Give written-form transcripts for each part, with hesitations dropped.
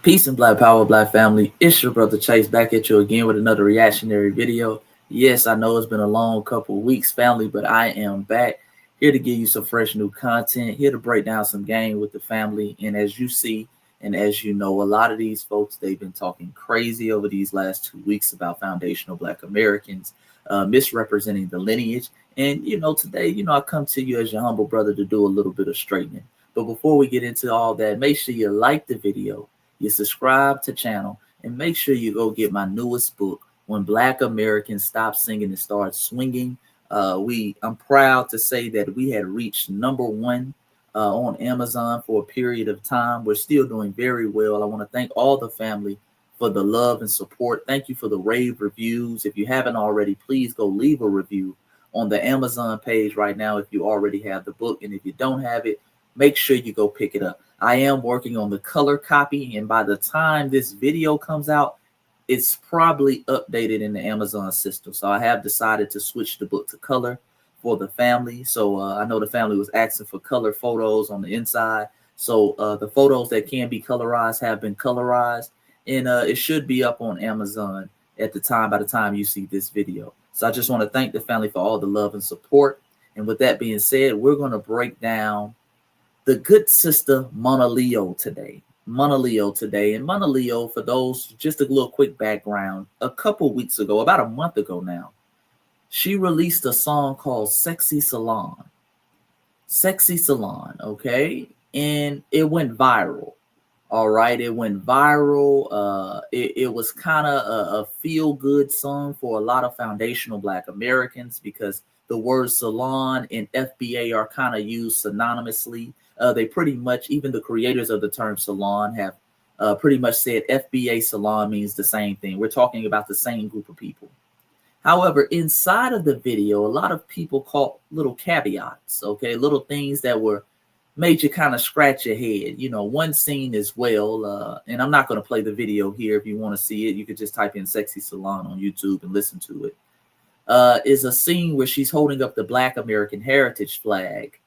Peace and Black Power, Black family. It's your brother Chase back at you again with another reactionary video. Yes, I know it's been a long couple of weeks, family, but I am back here to give you some fresh new content, here to break down some game with the family. And as you see, and as you know, a lot of these folks, they've been talking crazy over these last 2 weeks about foundational Black Americans, misrepresenting the lineage. And, today, I come to you as your humble brother to do a little bit of straightening. But before we get into all that, make sure you like the video, you subscribe to channel, and make sure you go get my newest book, When Black Americans Stop Singing and Start Swinging. I'm proud to say that we had reached #1 on Amazon for a period of time. We're still doing very well. I want to thank all the family for the love and support. Thank you for the rave reviews. If you haven't already, please go leave a review on the Amazon page right now if you already have the book. And if you don't have it, make sure you go pick it up. I am working on the color copy, and by the time this video comes out, it's probably updated in the Amazon system. So I have decided to switch the book to color for the family. So I know the family was asking for color photos on the inside. So the photos that can be colorized have been colorized, and it should be up on Amazon by the time you see this video. So I just want to thank the family for all the love and support. And with that being said, we're going to break down the good sister Monaleo today. And Monaleo, for those, just a little quick background, a couple weeks ago, about a month ago now, she released a song called Sexy Salon. Okay? And it went viral. All right, it went viral. It was kind of a feel-good song for a lot of foundational Black Americans because the word salon and FBA are kind of used synonymously. They pretty much, even the creators of the term salon have pretty much said FBA salon means the same thing. We're talking about the same group of people. However, inside of the video, a lot of people caught little caveats, okay, little things that were made you kind of scratch your head. One scene as well, and I'm not going to play the video here. If you want to see it, you could just type in Sexy Salon on YouTube and listen to it. Is a scene where she's holding up the Black American Heritage flag,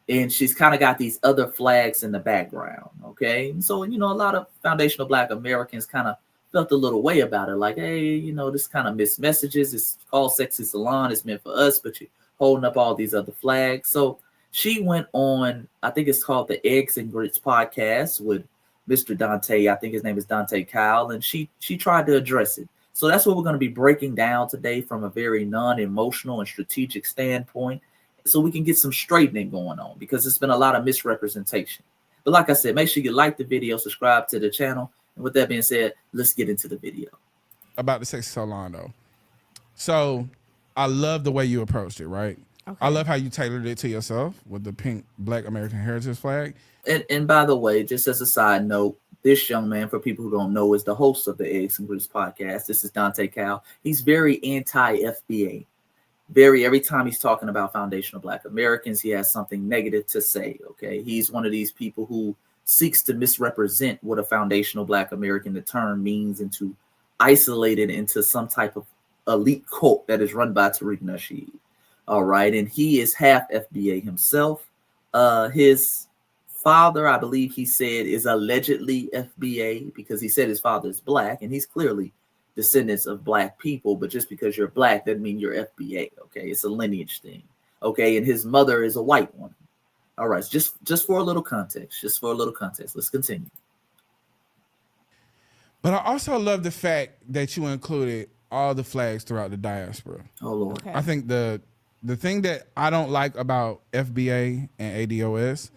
and she's kind of got these other flags in the background, okay? And so, a lot of foundational Black Americans kind of felt a little way about it, like, hey, this kind of missed messages. It's called Sexy Salon. It's meant for us, but you're holding up all these other flags. So she went on, I think it's called the Eggs and Grits podcast with Mr. Dante. I think his name is Dante Kyle, and she tried to address it. So that's what we're going to be breaking down today from a very non-emotional and strategic standpoint, so we can get some straightening going on, because there's been a lot of misrepresentation. But like I said, make sure you like the video, subscribe to the channel. And with that being said, let's get into the video. About the Sexy Salon, though. So I love the way you approached it, right? Okay. I love how you tailored it to yourself with the pink Black American Heritage flag. And by the way, just as a side note, this young man, for people who don't know, is the host of the Eggs and Grits podcast. This is Dante Cal. He's very anti-FBA. Every time he's talking about foundational Black Americans, he has something negative to say, okay? He's one of these people who seeks to misrepresent what a foundational Black American, the term, means, and to isolate it into some type of elite cult that is run by Tariq Nasheed. All right, and he is half FBA himself. His father, I believe he said, is allegedly FBA because he said his father is Black, and he's clearly descendants of Black people. But just because you're Black doesn't mean you're FBA, okay? It's a lineage thing, okay? And his mother is a white woman. All right, just for a little context, let's continue. But I also love the fact that you included all the flags throughout the diaspora. Oh, Lord. Okay. I think the thing that I don't like about FBA and ADOS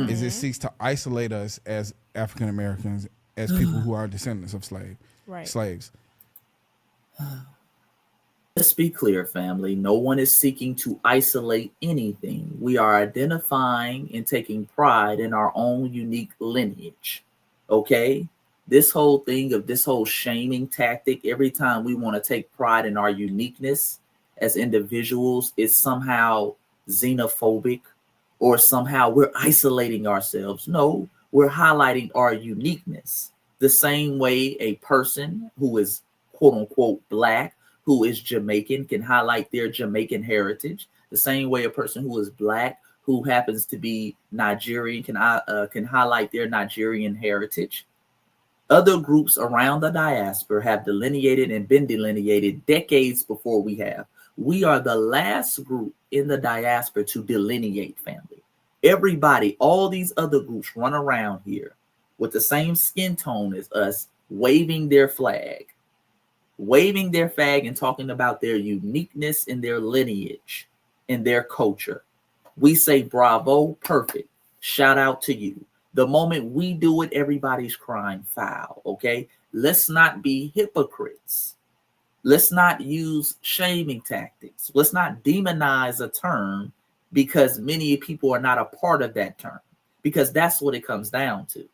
is it seeks to isolate us as African Americans, as people who are descendants of slaves. Let's be clear, family. No one is seeking to isolate anything. We are identifying and taking pride in our own unique lineage, okay? This whole thing of this whole shaming tactic, every time we want to take pride in our uniqueness as individuals, is somehow xenophobic, or somehow we're isolating ourselves. No, we're highlighting our uniqueness. The same way a person who is quote unquote Black, who is Jamaican, can highlight their Jamaican heritage. The same way a person who is Black, who happens to be Nigerian can highlight their Nigerian heritage. Other groups around the diaspora have delineated and been delineated decades before we have. We are the last group in the diaspora to delineate, family. Everybody, all these other groups run around here with the same skin tone as us, waving their flag and talking about their uniqueness and their lineage and their culture. We say bravo, perfect. Shout out to you. The moment we do it, everybody's crying foul, okay? Let's not be hypocrites. Let's not use shaming tactics. Let's not demonize a term because many people are not a part of that term, because that's what it comes down to.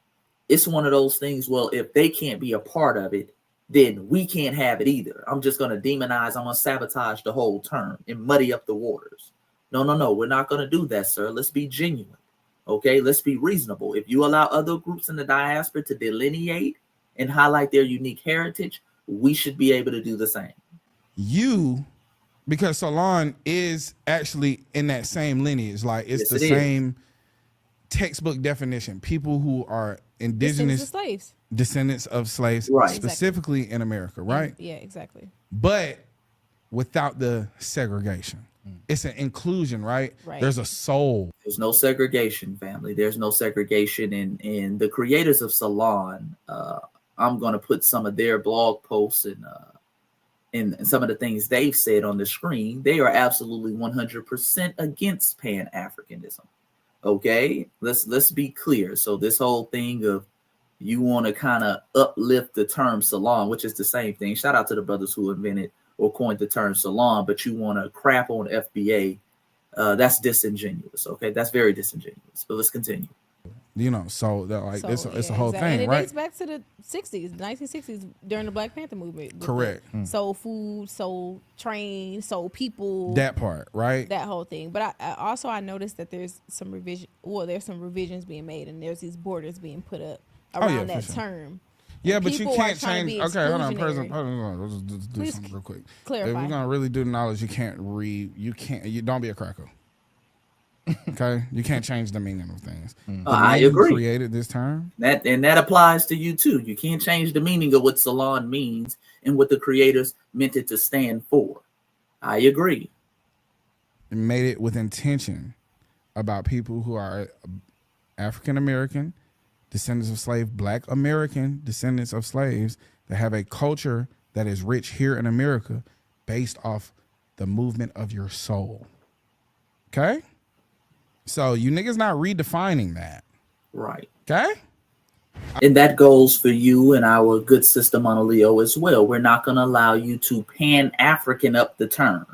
It's one of those things, well, if they can't be a part of it, then we can't have it either. I'm just going to demonize, I'm going to sabotage the whole term and muddy up the waters. No, we're not going to do that, sir. Let's be genuine. Okay, let's be reasonable. If you allow other groups in the diaspora to delineate and highlight their unique heritage, we should be able to do the same. Because Salon is actually in that same lineage. Like, it's the same textbook definition. People who are indigenous descendants of slaves, right, specifically in America, right? Yeah, exactly. But without the segregation. It's an inclusion, right? There's a soul. There's no segregation, family. There's no segregation. And the creators of Salon, I'm going to put some of their blog posts and some of the things they've said on the screen. They are absolutely 100% against pan-Africanism. Okay, let's be clear. So this whole thing of you want to kind of uplift the term Salon, which is the same thing. Shout out to the brothers who invented or coined the term Salon, but you want to crap on FBA. That's disingenuous. Okay, that's very disingenuous. But let's continue. You know, so that, like, it's a whole thing, and it right? dates back to the 60s, 1960s, during the Black Panther movement. Correct. Soul food, soul train, soul people. That part, right? That whole thing. But I noticed that there's some revision. Well, there's some revisions being made, and there's these borders being put up around that term. Yeah, but you can't change. Okay, hold on, President. Hold on. Let's just do something real quick. Clarify. If we're gonna really do the knowledge, you can't. You don't be a cracker. Okay, you can't change the meaning of things. I agree. Created this term. That applies to you too. You can't change the meaning of what Salon means and what the creators meant it to stand for. I agree. It made it with intention about people who are African American, descendants of slaves, Black American descendants of slaves that have a culture that is rich here in America based off the movement of your soul. Okay? So you niggas not redefining that. Right. Okay? And that goes for you and our good sister Monaleo as well. We're not going to allow you to pan-African up the term.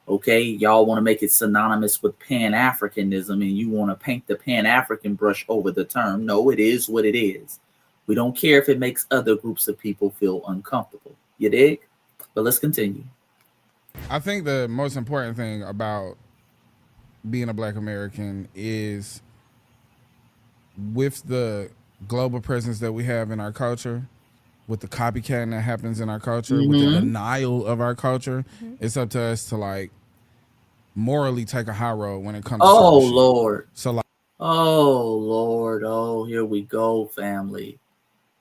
Okay? Y'all want to make it synonymous with pan-Africanism and you want to paint the pan-African brush over the term. No, it is what it is. We don't care if it makes other groups of people feel uncomfortable. You dig? But let's continue. I think the most important thing about being a Black American is, with the global presence that we have in our culture, with the copycatting that happens in our culture, with the denial of our culture, it's up to us to, like, morally take a high road when it comes to Lord. So, like, oh Lord. Oh, here we go, family.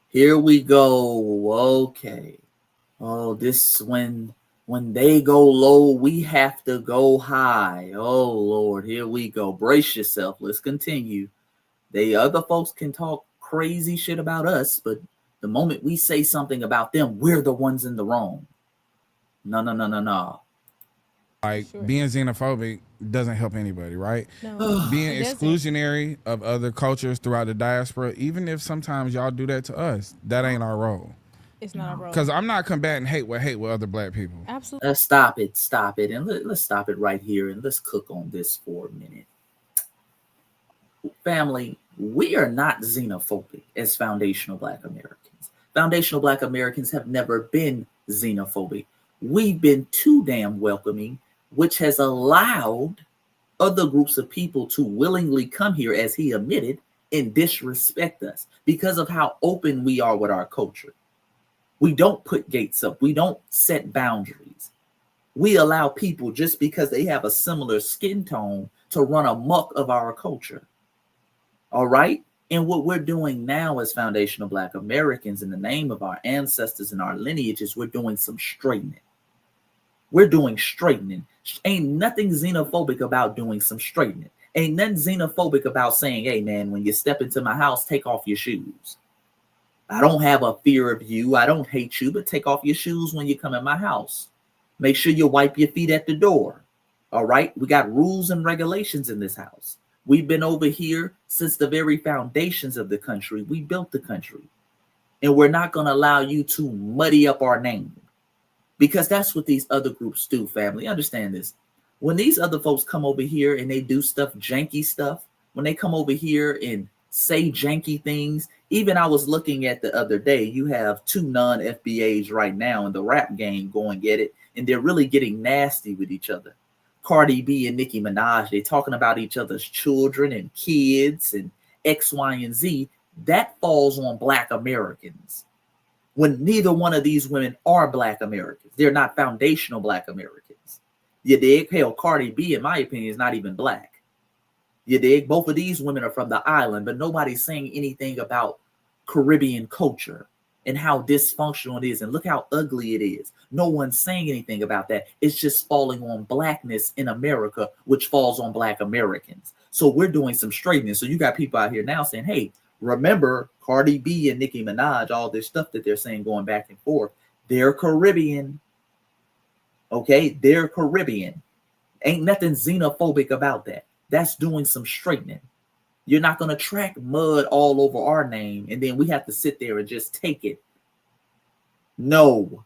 Here we go. Okay. Oh, this when they go low, we have to go high. Oh Lord, here we go. Brace yourself. Let's continue. The other folks can talk crazy shit about us, but the moment we say something about them, we're the ones in the wrong. No. Like, being xenophobic doesn't help anybody, right? No. Being exclusionary of other cultures throughout the diaspora, even if sometimes y'all do that to us, that ain't our role. It's not our role. Because I'm not combating hate with other Black people. Absolutely. Stop it. And let's stop it right here and let's cook on this for a minute. Family, we are not xenophobic as foundational Black Americans. Foundational Black Americans have never been xenophobic. We've been too damn welcoming, which has allowed other groups of people to willingly come here, as he admitted, and disrespect us because of how open we are with our culture. We don't put gates up. We don't set boundaries. We allow people, just because they have a similar skin tone, to run amok of our culture. All right? And what we're doing now as foundational Black Americans in the name of our ancestors and our lineages, we're doing some straightening. We're doing straightening. Ain't nothing xenophobic about doing some straightening. Ain't nothing xenophobic about saying, hey, man, when you step into my house, take off your shoes. I don't have a fear of you. I don't hate you, but take off your shoes when you come in my house. Make sure you wipe your feet at the door. All right? We got rules and regulations in this house. We've been over here since the very foundations of the country. We built the country. And we're not going to allow you to muddy up our name. Because that's what these other groups do, family. Understand this. When these other folks come over here and they do stuff, janky stuff, when they come over here and say janky things, even I was looking at the other day, you have two non-FBAs right now in the rap game going at it, and they're really getting nasty with each other. Cardi B and Nicki Minaj, they're talking about each other's children and kids and X, Y, and Z. That falls on Black Americans. When neither one of these women are Black Americans. They're not foundational Black Americans. You dig? Hell, Cardi B, in my opinion, is not even Black. You dig? Both of these women are from the island, but nobody's saying anything about Caribbean culture and how dysfunctional it is. And look how ugly it is. No one's saying anything about that. It's just falling on Blackness in America, which falls on Black Americans. So we're doing some straightening. So you got people out here now saying, hey, remember Cardi B and Nicki Minaj, all this stuff that they're saying going back and forth. They're Caribbean. Okay, they're Caribbean. Ain't nothing xenophobic about that. That's doing some straightening. You're not going to track mud all over our name and then we have to sit there and just take it. No.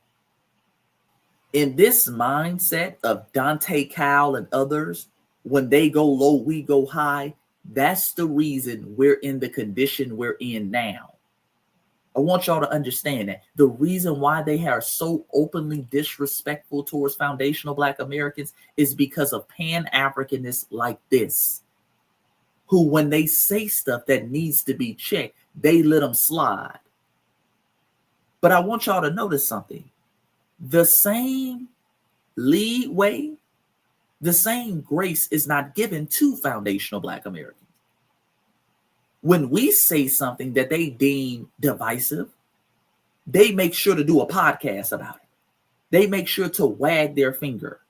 In this mindset of Dante Cowell and others, when they go low, we go high. That's the reason we're in the condition we're in now. I want y'all to understand that. The reason why they are so openly disrespectful towards foundational Black Americans is because of pan-Africanists like this, who when they say stuff that needs to be checked, they let them slide. But I want y'all to notice something. The same leeway, the same grace is not given to foundational Black Americans. When we say something that they deem divisive, they make sure to do a podcast about it. They make sure to wag their finger.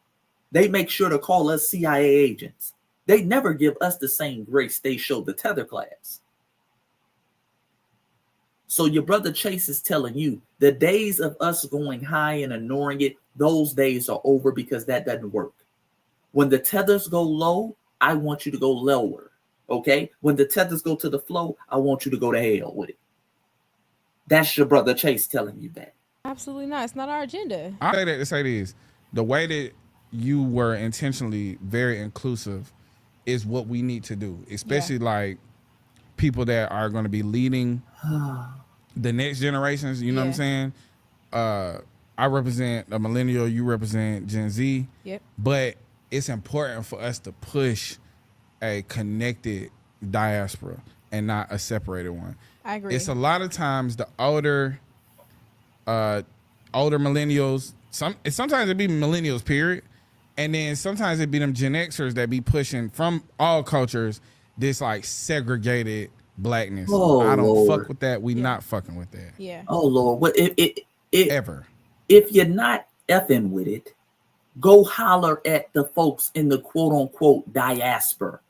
They make sure to call us CIA agents. They never give us the same grace they show the tether class. So your brother Chase is telling you the days of us going high and ignoring it, those days are over because that doesn't work. When the tethers go low, I want you to go lower. Okay? When the tethers go to the flow, I want you to go to hell with it. That's your brother Chase telling you that. Absolutely not. It's not our agenda. I say that to say this. The way that you were intentionally very inclusive is what we need to do, especially like people that are going to be leading the next generations. You know what I'm saying? I represent a millennial, you represent Gen Z. Yep. But it's important for us to push a connected diaspora and not a separated one. I agree. It's a lot of times the older millennials, sometimes it be millennials, period. And then sometimes it be them Gen Xers that be pushing from all cultures this like segregated Blackness. I don't fuck with that. We not fucking with that. Yeah. Oh Lord. What ever. If you're not effing with it, go holler at the folks in the quote unquote diaspora.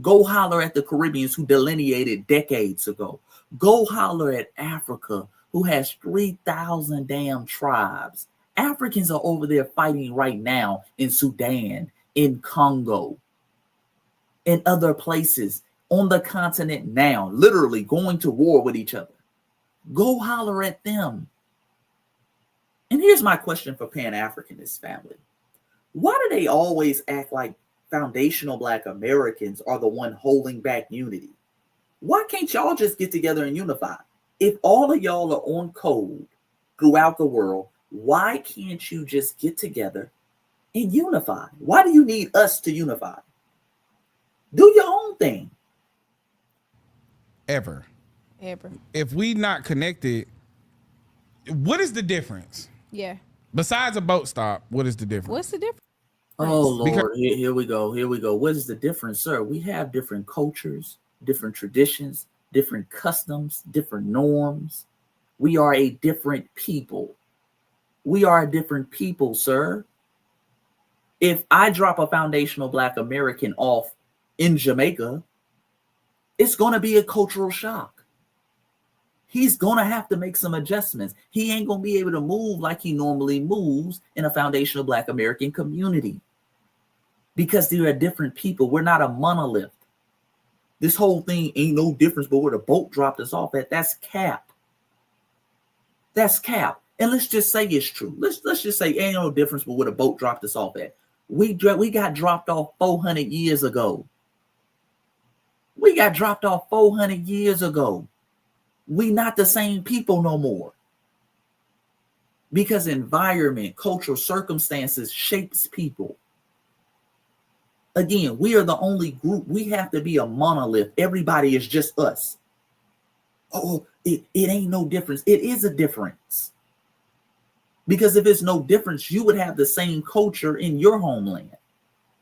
Go holler at the Caribbeans who delineated decades ago. Go holler at Africa who has 3,000 damn tribes. Africans are over there fighting right now in Sudan, in Congo, in other places on the continent now, literally going to war with each other. Go holler at them. And here's my question for Pan-Africanist family. Why do they always act like foundational Black Americans are the one holding back unity? Why can't y'all just get together and unify? If all of y'all are on code throughout the world, why can't you just get together and unify? Why do you need us to unify? Do your own thing. Ever. If we not connected, what is the difference? Yeah. Besides a boat stop, what is the difference? What's the difference? Oh Lord, here we go. Here we go. What is the difference, sir? We have different cultures, different traditions, different customs, different norms. We are a different people. We are a different people, sir. If I drop a foundational Black American off in Jamaica, it's going to be a cultural shock. He's going to have to make some adjustments. He ain't going to be able to move like he normally moves in a foundational Black American community because they're a different people. We're not a monolith. This whole thing ain't no difference but where the boat dropped us off at. That's cap. That's cap. And let's just say it's true. Let's just say ain't no difference but where the boat dropped us off at. We got dropped off 400 years ago. We got dropped off 400 years ago. We not the same people no more. Because environment, cultural circumstances shapes people. Again, we are the only group. We have to be a monolith. Everybody is just us. Oh, it ain't no difference. It is a difference. Because if it's no difference, you would have the same culture in your homeland.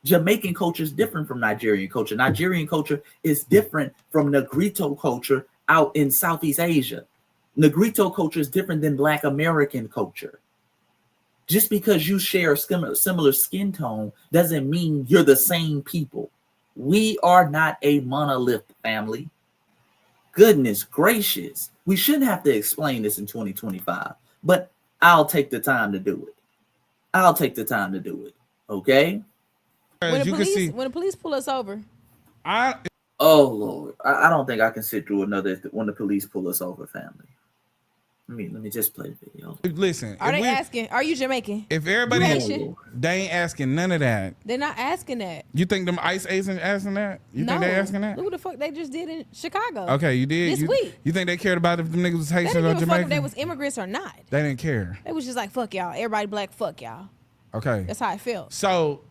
Jamaican culture is different from Nigerian culture. Nigerian culture is different from Negrito culture out in Southeast Asia. Negrito culture is different than Black American culture. Just because you share a similar skin tone doesn't mean you're the same people. We are not a monolith, family. Goodness gracious. We shouldn't have to explain this in 2025, but I'll take the time to do it. I'll take the time to do it. Okay? When the police pull us over. Oh Lord. I don't think I can sit through another when the police pull us over, family. Let me just play the video. Listen. Are they asking, are you Jamaican? If everybody they ain't asking none of that. They're not asking that. You think them ICE agents asking that? You think they asking that? Look what the fuck they just did in Chicago. Okay, you did? This week. You think they cared about if them niggas was Haitian or Jamaican? They didn't give a fuck if they was immigrants or not. They didn't care. They was just like, fuck y'all. Everybody black, fuck y'all. Okay. That's how I felt. So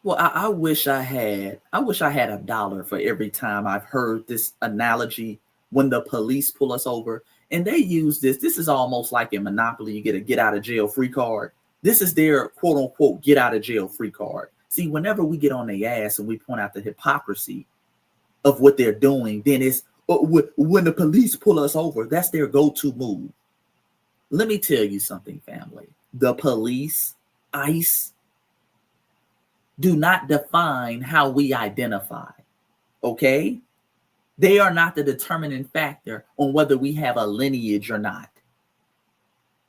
well, I wish I had $1 for every time I've heard this analogy when the police pull us over. And they use this. This is almost like in Monopoly. You get a get out of jail free card. This is their quote unquote get out of jail free card. See, whenever we get on their ass and we point out the hypocrisy of what they're doing, then it's when the police pull us over, that's their go-to move. Let me tell you something, family. The police, ICE, do not define how we identify. Okay? They are not the determining factor on whether we have a lineage or not.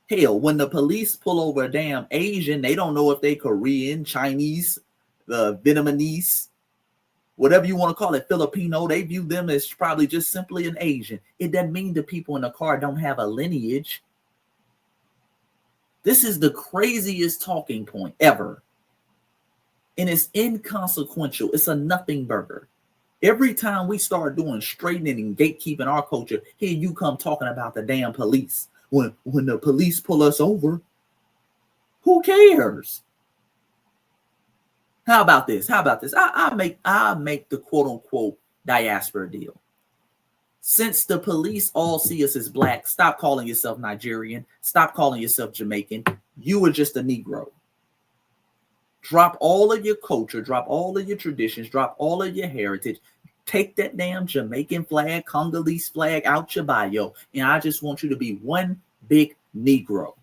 Hell, when the police pull over a damn Asian, they don't know if they Korean, Chinese, Vietnamese, whatever you want to call it, Filipino. They view them as probably just simply an Asian. It doesn't mean the people in the car don't have a lineage. This is the craziest talking point ever. And it's inconsequential. It's a nothing burger. Every time we start doing straightening and gatekeeping our culture, here you come talking about the damn police. When the police pull us over, who cares? How about this? I make the quote unquote diaspora deal. Since the police all see us as black, stop calling yourself Nigerian, stop calling yourself Jamaican. You are just a Negro. Drop all of your culture, drop all of your traditions, drop all of your heritage. Take that damn Jamaican flag, Congolese flag out your bio, and I just want you to be one big Negro.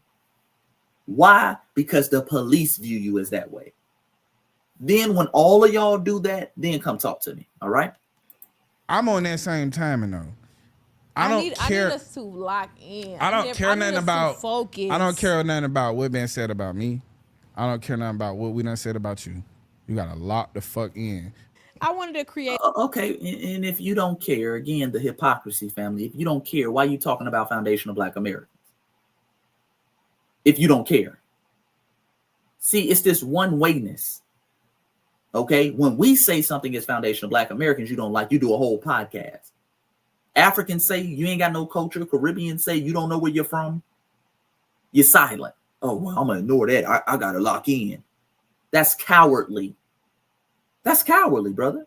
Why? Because the police view you as that way. Then when all of y'all do that, then come talk to me, all right? I'm on that same timing though. I don't care. I need us to lock in. I don't care nothing about focus. I don't care nothing about what been said about me. I don't care nothing about what we done said about you. You gotta lock the fuck in. I wanted to create. Okay, and if you don't care, again, the hypocrisy, family. If you don't care, why are you talking about foundational Black Americans? If you don't care. See, it's this one-wayness. Okay, when we say something is foundational Black Americans, you don't like, you do a whole podcast. Africans say you ain't got no culture. Caribbeans say you don't know where you're from. You're silent. Oh, well, I'm going to ignore that. I got to lock in. That's cowardly. That's cowardly, brother.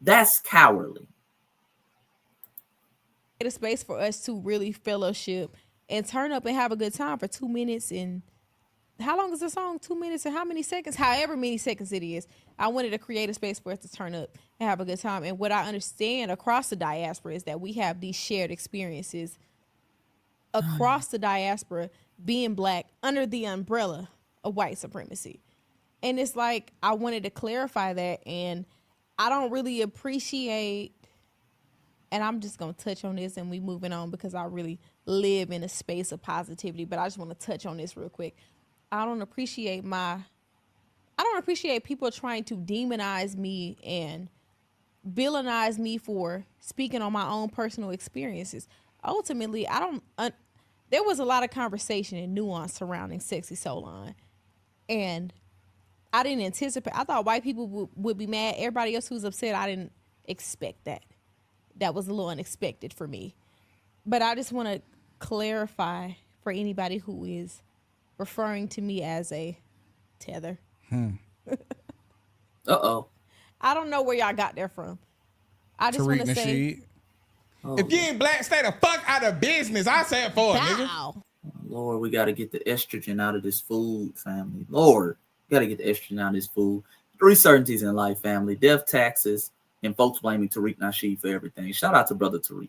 That's cowardly. A space for us to really fellowship and turn up and have a good time for 2 minutes and how long is the song? 2 minutes and how many seconds? However many seconds it is. I wanted to create a space for us to turn up and have a good time. And what I understand across the diaspora is that we have these shared experiences across the diaspora being Black under the umbrella of white supremacy. And it's like, I wanted to clarify that. And I don't really appreciate, and I'm just going to touch on this and we moving on because I really live in a space of positivity, but I just want to touch on this real quick. I don't appreciate people trying to demonize me and villainize me for speaking on my own personal experiences. Ultimately, there was a lot of conversation and nuance surrounding Sexy Solon. And I didn't anticipate, I thought white people would be mad. Everybody else who's upset, I didn't expect that. That was a little unexpected for me. But I just want to clarify for anybody who is referring to me as a tether. Uh-oh. I don't know where y'all got there from. I just want to say, if you ain't Black, stay the fuck out of business. I said for it, nigga. Lord, we got to get the estrogen out of this food, family. Lord, we got to get the estrogen out of this food. 3 certainties in life, family. Death, taxes, and folks blaming Tariq Nasheed for everything. Shout out to brother Tariq.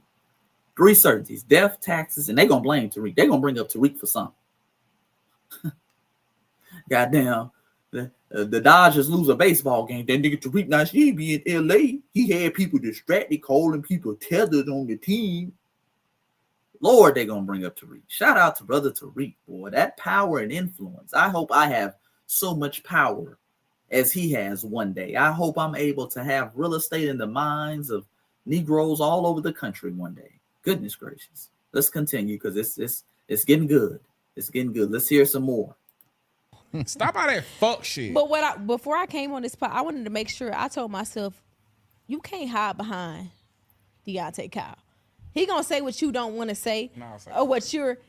3 certainties. Death, taxes, and they going to blame Tariq. They going to bring up Tariq for something. Goddamn. The Dodgers lose a baseball game. That nigga Tariq Nasheed be in LA. He had people distracted, calling people tethered on the team. Lord, they gonna bring up Tariq. Shout out to brother Tariq, boy. That power and influence. I hope I have so much power as he has one day. I hope I'm able to have real estate in the minds of Negroes all over the country one day. Goodness gracious. Let's continue because it's getting good. It's getting good. Let's hear some more. Stop all that fuck shit. But before I came on this pod, I wanted to make sure I told myself, you can't hide behind Deontay Kyle. He gonna say what you don't want to say, or what you're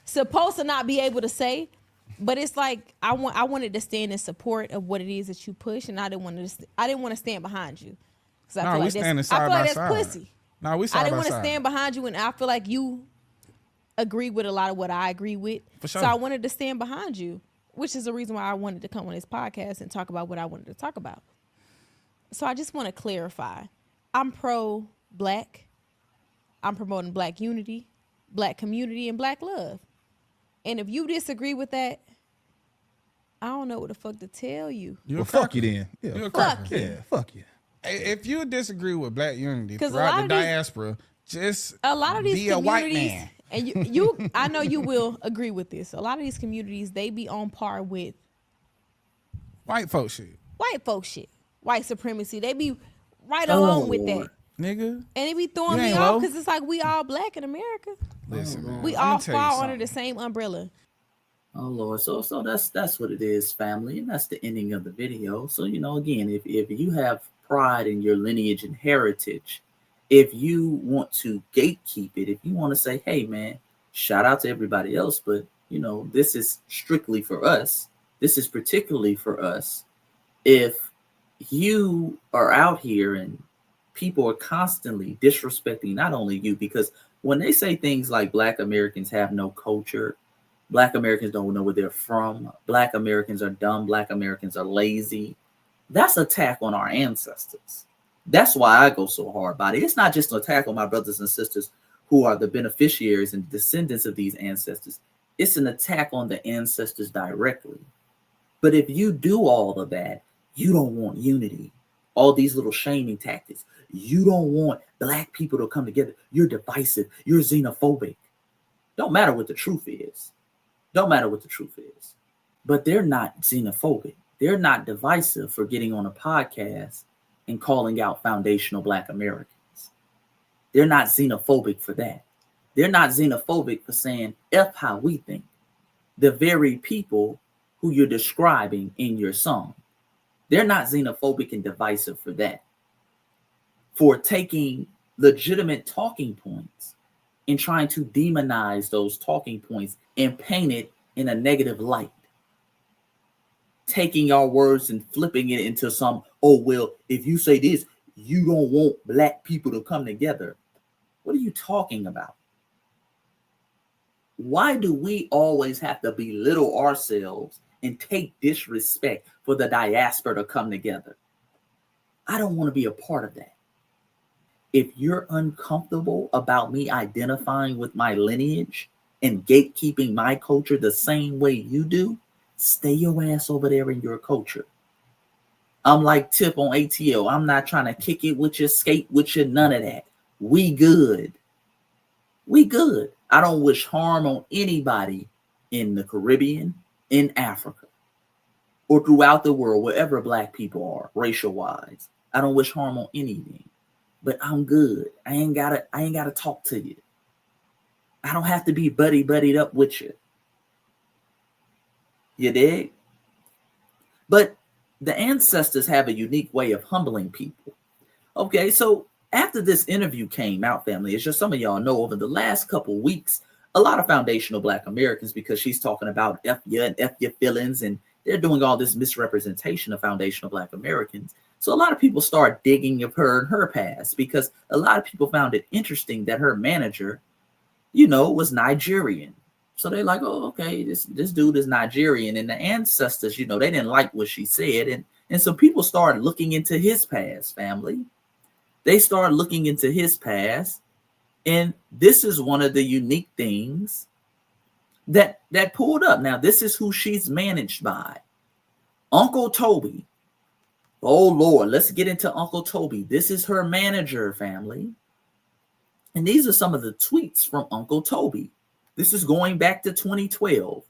supposed to not be able to say. But it's like I wanted to stand in support of what it is that you push, and I didn't want to stand behind you because I feel like that's pussy. No, we side by side. I didn't want to stand behind you, and I feel like you agree with a lot of what I agree with. For sure. So I wanted to stand behind you, which is the reason why I wanted to come on this podcast and talk about what I wanted to talk about. So I just want to clarify. I'm pro-Black. I'm promoting Black unity, Black community, and Black love. And if you disagree with that, I don't know what the fuck to tell you. Fuck you then. Yeah. You're a cracker. Yeah, fuck you. If you disagree with Black unity throughout the diaspora, just a lot of these be a white man. And you I know you will agree with this. A lot of these communities, they be on par with white folk shit. White supremacy. They be right along with that. Nigga. And it be throwing me off because it's like we all Black in America. Listen, man. We all fall under the same umbrella. Oh Lord, so that's what it is, family, and that's the ending of the video. So again, if you have pride in your lineage and heritage, if you want to gatekeep it, if you want to say, hey man, shout out to everybody else, but this is strictly for us. This is particularly for us. If you are out here and people are constantly disrespecting not only you, because when they say things like Black Americans have no culture, Black Americans don't know where they're from, Black Americans are dumb, Black Americans are lazy, that's an attack on our ancestors. That's why I go so hard about it. It's not just an attack on my brothers and sisters who are the beneficiaries and descendants of these ancestors. It's an attack on the ancestors directly. But if you do all of that, you don't want unity. All these little shaming tactics. You don't want Black people to come together. You're divisive. You're xenophobic. Don't matter what the truth is. But they're not xenophobic. They're not divisive for getting on a podcast and calling out foundational Black Americans. They're not xenophobic for that. They're not xenophobic for saying F how we think. The very people who you're describing in your song. They're not xenophobic and divisive for that. For taking legitimate talking points and trying to demonize those talking points and paint it in a negative light. Taking our words and flipping it into some, oh, well, if you say this, you don't want Black people to come together. What are you talking about? Why do we always have to belittle ourselves and take disrespect for the diaspora to come together? I don't want to be a part of that. If you're uncomfortable about me identifying with my lineage and gatekeeping my culture the same way you do, stay your ass over there in your culture. I'm like Tip on ATL. I'm not trying to kick it with you, skate with you, none of that. We good. We good. I don't wish harm on anybody in the Caribbean, in Africa, or throughout the world, wherever Black people are, racial-wise. I don't wish harm on anything. But I'm good. I ain't gotta talk to you. I don't have to be buddied up with you. You dig? But the ancestors have a unique way of humbling people. Okay, so after this interview came out, family, as just some of y'all know, over the last couple weeks, a lot of foundational Black Americans, because she's talking about F ya and F your feelings, and they're doing all this misrepresentation of foundational Black Americans. So a lot of people start digging of her and her past, because a lot of people found it interesting that her manager, was Nigerian. So they're like, oh, okay, this dude is Nigerian. And the ancestors, they didn't like what she said. And so people started looking into his past, family. They started looking into his past. And this is one of the unique things that pulled up. Now, this is who she's managed by. Uncle Toby. Oh, Lord, let's get into Uncle Toby. This is her manager, family. And these are some of the tweets from Uncle Toby. This is going back to 2012.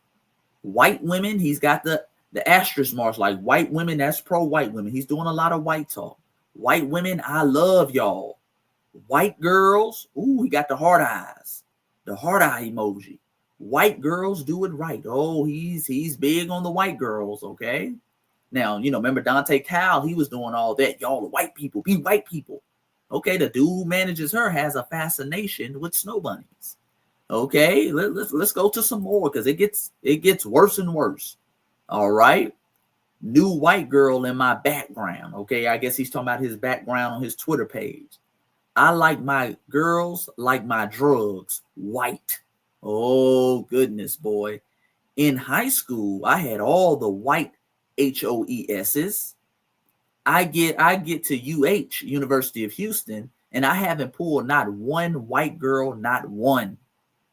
White women, he's got the asterisk marks, like white women, that's pro-white women. He's doing a lot of white talk. White women, I love y'all. White girls, ooh, he got the heart eyes, the heart eye emoji. White girls do it right. Oh, he's big on the white girls, okay? Now, remember Dante Cowell, he was doing all that. Y'all, the white people, be white people. Okay, the dude who manages her has a fascination with snow bunnies. Okay, let's go to some more, because it gets worse and worse. All right. New white girl in my background. Okay, I guess he's talking about his background on his Twitter page. I like my girls like my drugs white. Oh, goodness, boy. In high school, I had all the white HOESs. I get to UH, University of Houston, and I haven't pulled not one white girl, not one.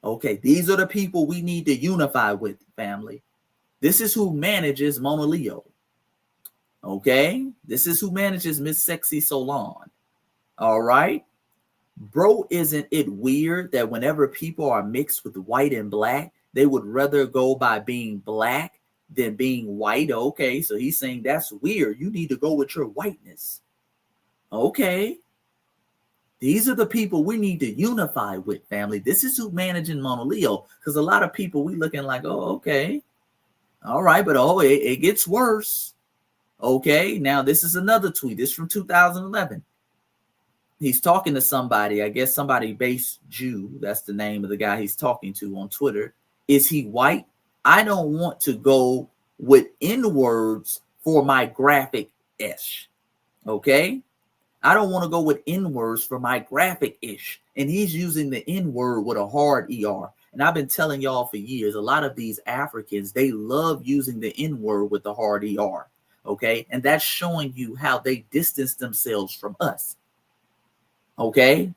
Okay, these are the people we need to unify with, family. This is who manages Monaleo. Okay, this is who manages Miss Sexy Solon. All right. Bro, isn't it weird that whenever people are mixed with white and Black, they would rather go by being Black than being white? Okay, so he's saying that's weird. You need to go with your whiteness. Okay. These are the people we need to unify with, family. This is who managing Monaleo, because a lot of people we looking like, oh, okay. All right, but it gets worse. Okay, now this is another tweet. This is from 2011. He's talking to somebody, I guess somebody based Jew. That's the name of the guy he's talking to on Twitter. Is he white? I don't want to go with N-words for my graphic-ish. Okay? I don't want to go with N-words for my graphic-ish. And he's using the N-word with a hard ER. And I've been telling y'all for years, a lot of these Africans, they love using the N-word with the hard ER. Okay? And that's showing you how they distance themselves from us. Okay?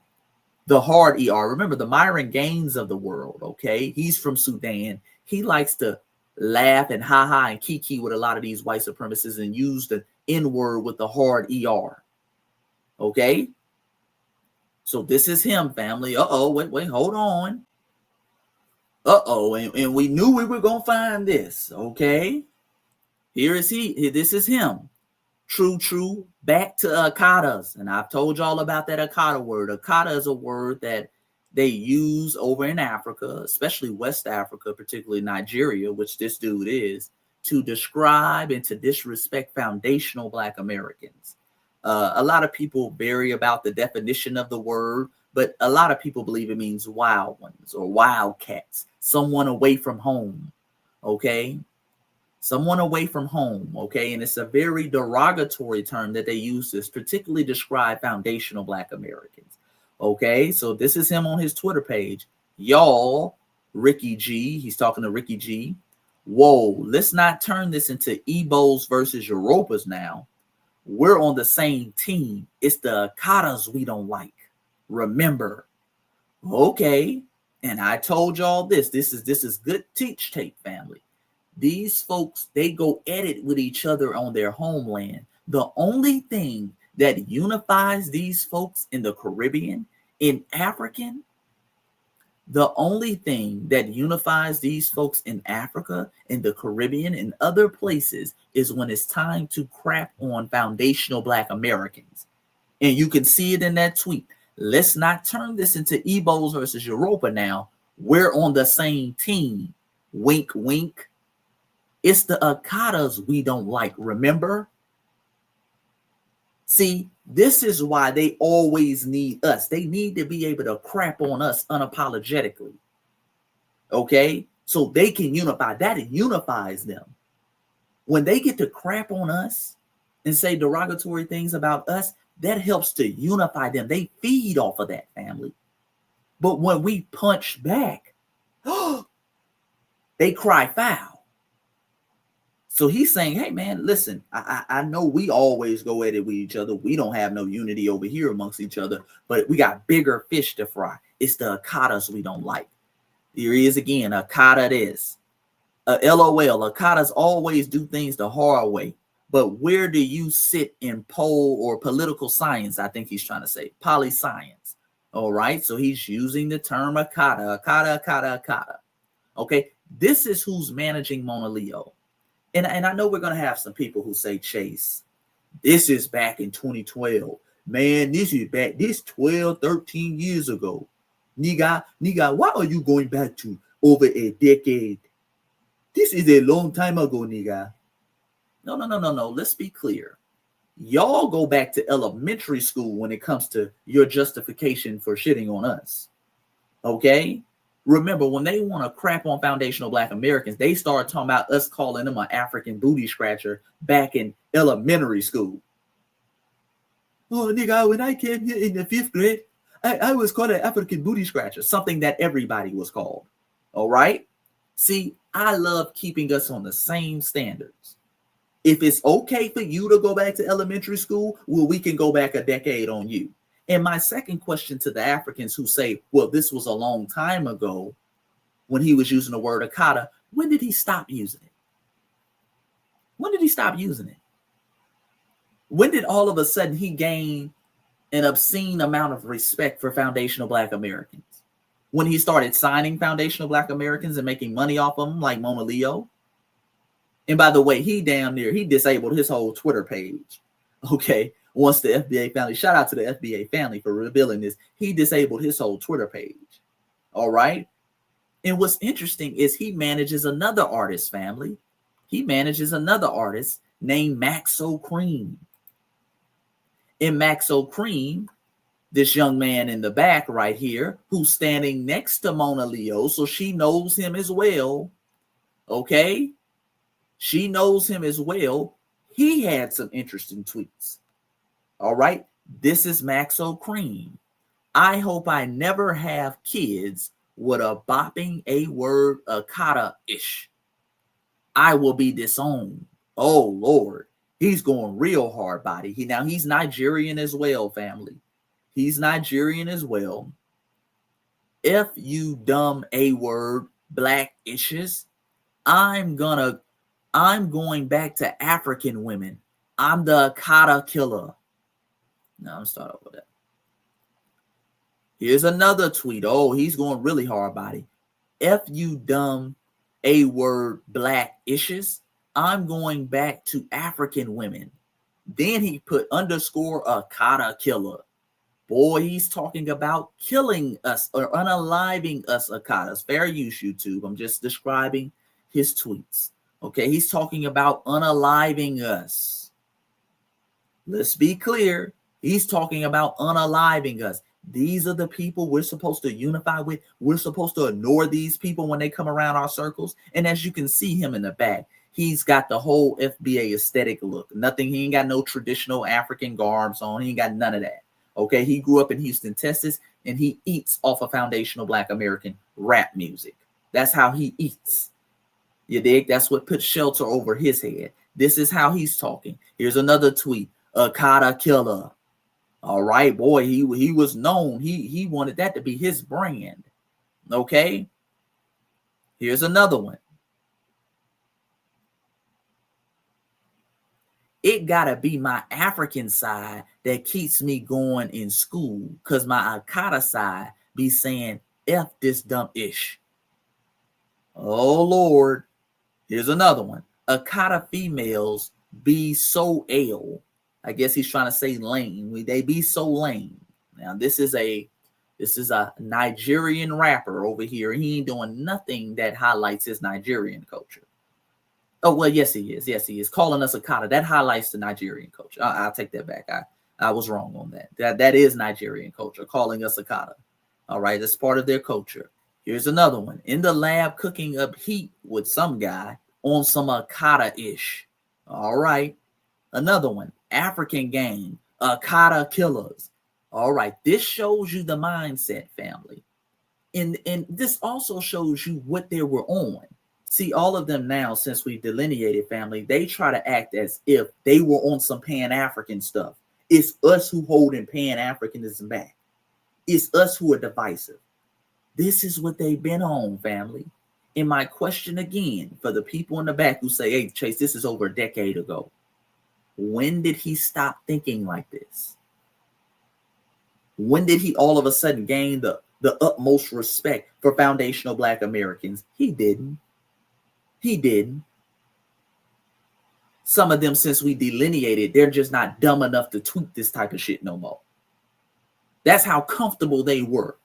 The hard ER. Remember the Myron Gaines of the world. Okay? He's from Sudan. He likes to laugh and ha-ha and kiki with a lot of these white supremacists and use the N-word with the hard ER. Okay? So this is him, family. Uh-oh, wait, hold on. Uh-oh, and we knew we were going to find this, okay? Here is he. This is him. True. Back to Akatas. And I've told y'all about that Akata word. Akata is a word that they use over in Africa, especially West Africa, particularly Nigeria, which this dude is, to describe and to disrespect foundational Black Americans. A lot of people vary about the definition of the word, but a lot of people believe it means wild ones or wildcats, someone away from home, okay? Someone away from home, okay? And it's a very derogatory term that they use to particularly describe foundational Black Americans, okay? So this is him on his Twitter page. Y'all Ricky G. He's talking to Ricky G. Whoa, let's not turn this into Igbos versus Yoruba's now. We're on the same team. It's the Akatas we don't like. Remember. Okay. And I told y'all this. This is good teach tape, family. These folks, they go at it with each other on their homeland. The only thing that unifies these folks in the Caribbean, in African, the only thing that unifies these folks in Africa, in the Caribbean, and other places is when it's time to crap on foundational Black Americans. And you can see it in that tweet. Let's not turn this into Igbos versus Europa now. We're on the same team. Wink, wink. It's the Akatas we don't like, remember? See, this is why they always need us. They need to be able to crap on us unapologetically. Okay? So they can unify. That unifies them. When they get to crap on us and say derogatory things about us, that helps to unify them. They feed off of that, family. But when we punch back, they cry foul. So he's saying, hey, man, listen, I know we always go at it with each other. We don't have no unity over here amongst each other, but we got bigger fish to fry. It's the Akatas we don't like. Here he is again, Akata this. LOL, Akatas always do things the hard way. But where do you sit in pole or political science? I think he's trying to say poli-science. All right, so he's using the term Akata. Okay, this is who's managing Monaleo. And I know we're going to have some people who say, Chase, this is back in 2012. Man, this is back, this 12, 13 years ago. Nigga, why are you going back to over a decade? This is a long time ago, nigga. No. Let's be clear. Y'all go back to elementary school when it comes to your justification for shitting on us. Okay? Remember, when they want to crap on foundational Black Americans, they start talking about us calling them an African booty scratcher back in elementary school. Oh, nigga, when I came here in the 5th grade, I was called an African booty scratcher, something that everybody was called. All right? See, I love keeping us on the same standards. If it's okay for you to go back to elementary school, well, we can go back a decade on you. And my second question to the Africans who say, well, this was a long time ago when he was using the word Akata, when did he stop using it? When did he stop using it? When did all of a sudden he gain an obscene amount of respect for foundational Black Americans? When he started signing foundational Black Americans and making money off of them like Monaleo? And by the way, he disabled his whole Twitter page. Okay. Once the FBA family, shout out to the FBA family for revealing this, he disabled his whole Twitter page. All right. And what's interesting is he manages another artist, family. He manages another artist named Maxo Kream. And Maxo Kream, this young man in the back right here, who's standing next to Monaleo, so she knows him as well. Okay. She knows him as well. He had some interesting tweets. All right. This is Maxo Kream. I hope I never have kids with a bopping A-word Akata-ish. I will be disowned. Oh, Lord. He's going real hard body. He's Nigerian as well, family. He's Nigerian as well. If you dumb A-word black-ishes, I'm going back to African women. I'm the Akata killer. Now I'm start over that. Here's another tweet. Oh, he's going really hard body. F you dumb A-word black issues. I'm going back to African women. Then he put underscore Akata killer. Boy, he's talking about killing us or unaliving us Akatas. Fair use, YouTube. I'm just describing his tweets. Okay, he's talking about unaliving us. Let's be clear. He's talking about unaliving us. These are the people we're supposed to unify with. We're supposed to ignore these people when they come around our circles. And as you can see him in the back, he's got the whole FBA aesthetic look. Nothing, he ain't got no traditional African garbs on. He ain't got none of that. Okay, he grew up in Houston, Texas, and he eats off of foundational Black American rap music. That's how he eats. You dig? That's what puts shelter over his head. This is how he's talking. Here's another tweet. Akata killer. All right, boy, he was known. He wanted that to be his brand. Okay. Here's another one. It gotta be my African side that keeps me going in school, because my Akata side be saying, F this dumb ish. Oh, Lord. Here's another one. Akata females be so ill. I guess he's trying to say lame. They be so lame. Now, this is a Nigerian rapper over here. He ain't doing nothing that highlights his Nigerian culture. Oh, well, yes, he is. Yes, he is. Calling us Akata. That highlights the Nigerian culture. I'll take that back. I was wrong on that. That is Nigerian culture, calling us Akata. All right, that's part of their culture. Here's another one. In the lab cooking up heat with some guy on some Akata-ish. All right. Another one. African gang. Akata killers. All right. This shows you the mindset, family. And this also shows you what they were on. See, all of them now, since we delineated, family, they try to act as if they were on some Pan-African stuff. It's us who holding Pan-Africanism back. It's us who are divisive. This is what they've been on, family. And my question again, for the people in the back who say, hey, Chase, this is over a decade ago. When did he stop thinking like this? When did he all of a sudden gain the utmost respect for foundational Black Americans? He didn't. He didn't. Some of them, since we delineated, they're just not dumb enough to tweet this type of shit no more. That's how comfortable they were.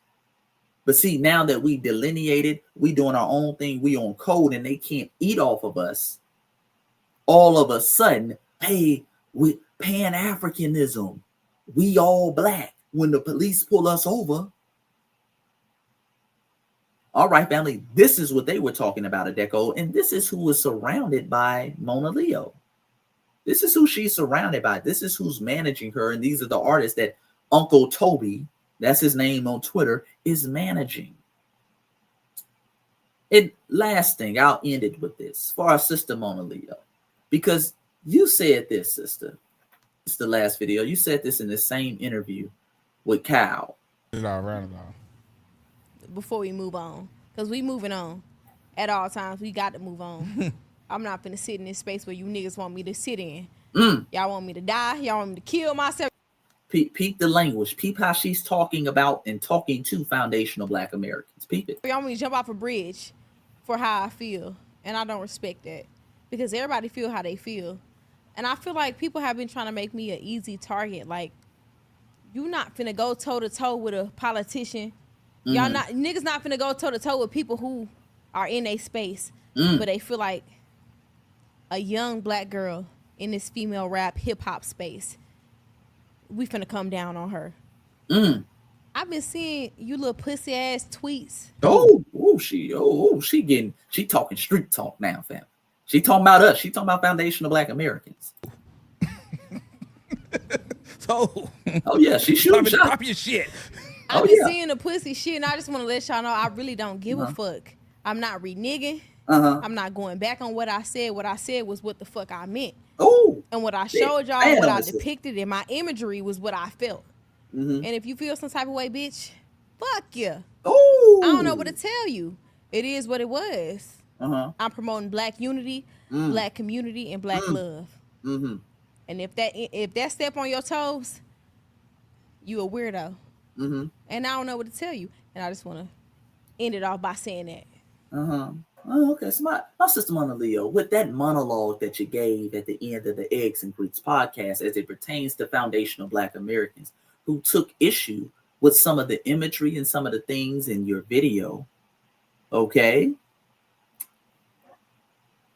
But see, now that we delineated, we doing our own thing, we on code, and they can't eat off of us. All of a sudden, hey, with Pan-Africanism, we all Black. When the police pull us over. All right, family, this is what they were talking about a decade, and this is who was surrounded by Monaleo. This is who she's surrounded by. This is who's managing her, and these are the artists that Uncle Toby, that's his name on Twitter, is managing. And last thing, I'll end it with this for our sister Monaleo, because you said this, sister. It's the last video. You said this in the same interview with Cal. Before we move on, because we moving on at all times. We got to move on. I'm not finna sit in this space where you niggas want me to sit in. Y'all want me to die. Y'all want me to kill myself. Peep the language. Peep how she's talking about and talking to foundational Black Americans. Peep it. Y'all want me to jump off a bridge for how I feel, and I don't respect that, because everybody feel how they feel. And I feel like people have been trying to make me an easy target. Like, you not finna go toe-to-toe with a politician. Y'all not, niggas not finna go toe-to-toe with people who are in a space, but they feel like a young Black girl in this female rap hip-hop space, we finna come down on her. I've been seeing you little pussy-ass tweets. She talking street talk now, fam. She talking about us. She talking about foundational Black Americans. Oh yeah, she shooting shots. Drop your shit. I've been seeing the pussy shit, and I just want to let y'all know I really don't give a fuck. I'm not reneging. I'm not going back on what I said. What I said was what the fuck I meant. And what I showed y'all, what I depicted in my imagery was what I felt. And if you feel some type of way, bitch, fuck you. I don't know what to tell you. It is what it was. I'm promoting Black unity, Black community, and Black love. And if that step on your toes, you a weirdo. And I don't know what to tell you. And I just want to end it off by saying that. Oh, okay. So my sister Monaleo, with that monologue that you gave at the end of the Eggs and Greets podcast as it pertains to foundational Black Americans who took issue with some of the imagery and some of the things in your video, okay?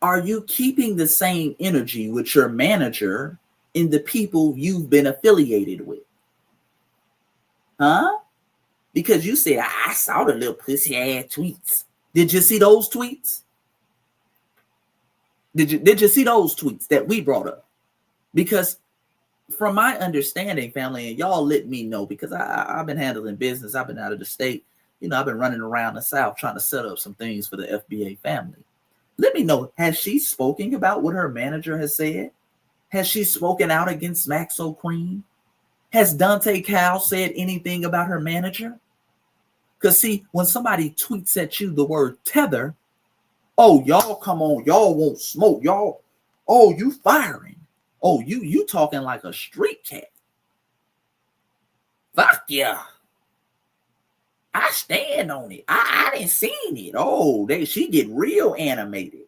Are you keeping the same energy with your manager and the people you've been affiliated with? Huh? Because you said, I saw the little pussy ass tweets. Did you see those tweets? Did you see those tweets that we brought up? Because from my understanding, family, and y'all let me know, because I've been handling business, I've been out of the state. I've been running around the South trying to set up some things for the FBA family. Let me know, has she spoken about what her manager has said? Has she spoken out against Maxo Kream? Has Dante Cal said anything about her manager? Because see, when somebody tweets at you the word tether, oh, y'all come on, y'all won't smoke, y'all, oh, you firing. Oh, you talking like a street cat. Fuck yeah. I stand on it. I didn't seen it. Oh, she get real animated.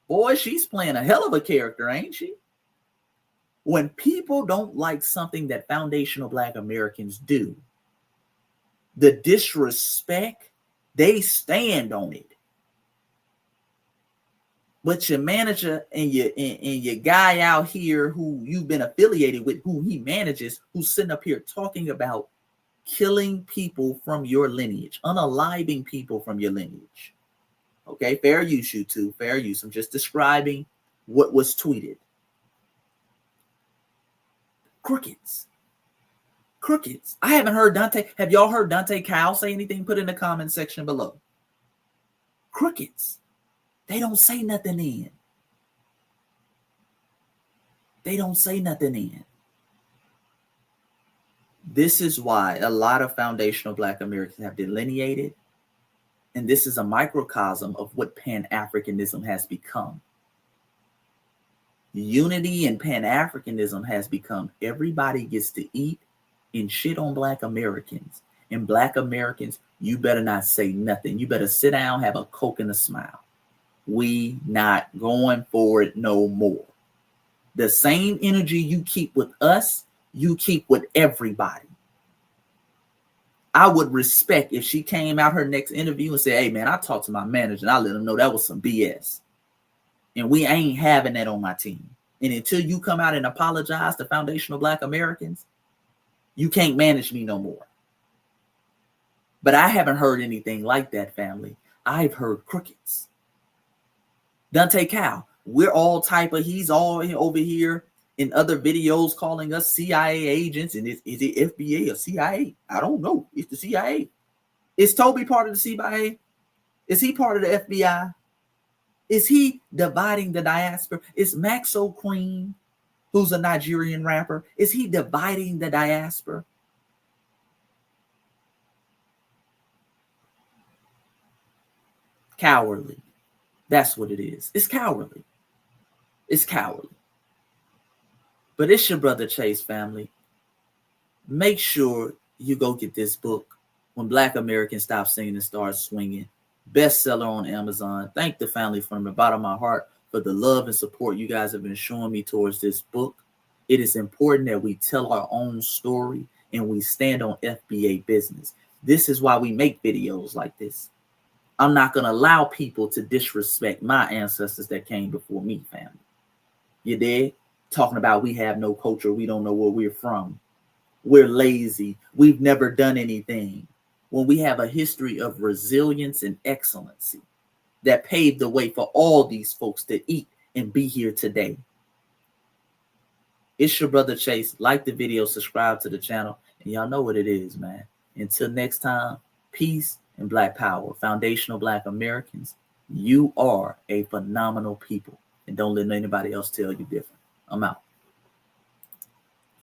Boy, she's playing a hell of a character, ain't she? When people don't like something that foundational Black Americans do, the disrespect, they stand on it. But your manager and your guy out here who you've been affiliated with, who he manages, who's sitting up here talking about killing people from your lineage, unaliving people from your lineage. Okay, fair use, YouTube, fair use. I'm just describing what was tweeted. Crickets. I haven't heard Dante. Have y'all heard Dante Cal say anything? Put in the comment section below. Crickets. They don't say nothing in. This is why a lot of foundational Black Americans have delineated, and this is a microcosm of what pan-Africanism has become. Unity and pan-Africanism has become everybody gets to eat and shit on Black Americans. And Black Americans, you better not say nothing. You better sit down, have a Coke and a smile. We not going for it no more. The same energy you keep with us, you keep with everybody. I would respect if she came out her next interview and said, hey man, I talked to my manager and I let him know that was some BS. And we ain't having that on my team. And until you come out and apologize to foundational Black Americans, you can't manage me no more. But I haven't heard anything like that, family. I've heard crickets. Dante Cal, we're all type of, he's all over here in other videos calling us CIA agents. And is it FBA or CIA? I don't know. It's the CIA. Is Toby part of the CIA? Is he part of the FBI? Is he dividing the diaspora? Is Maxo Kream, who's a Nigerian rapper, is he dividing the diaspora? Cowardly. That's what it is. It's cowardly. But it's your brother Chase, family. Make sure you go get this book, When Black Americans Stop Singing and Start Swinging. Bestseller on Amazon. Thank the family from the bottom of my heart for the love and support you guys have been showing me towards this book. It is important that we tell our own story and we stand on FBA business. This is why we make videos like this. I'm not going to allow people to disrespect my ancestors that came before me, family. You dig? Talking about we have no culture. We don't know where we're from. We're lazy. We've never done anything. When we have a history of resilience and excellency that paved the way for all these folks to eat and be here today. It's your brother Chase. Like the video, subscribe to the channel, and y'all know what it is, man. Until next time, peace and Black power. Foundational Black Americans, you are a phenomenal people, and don't let anybody else tell you different. I'm out.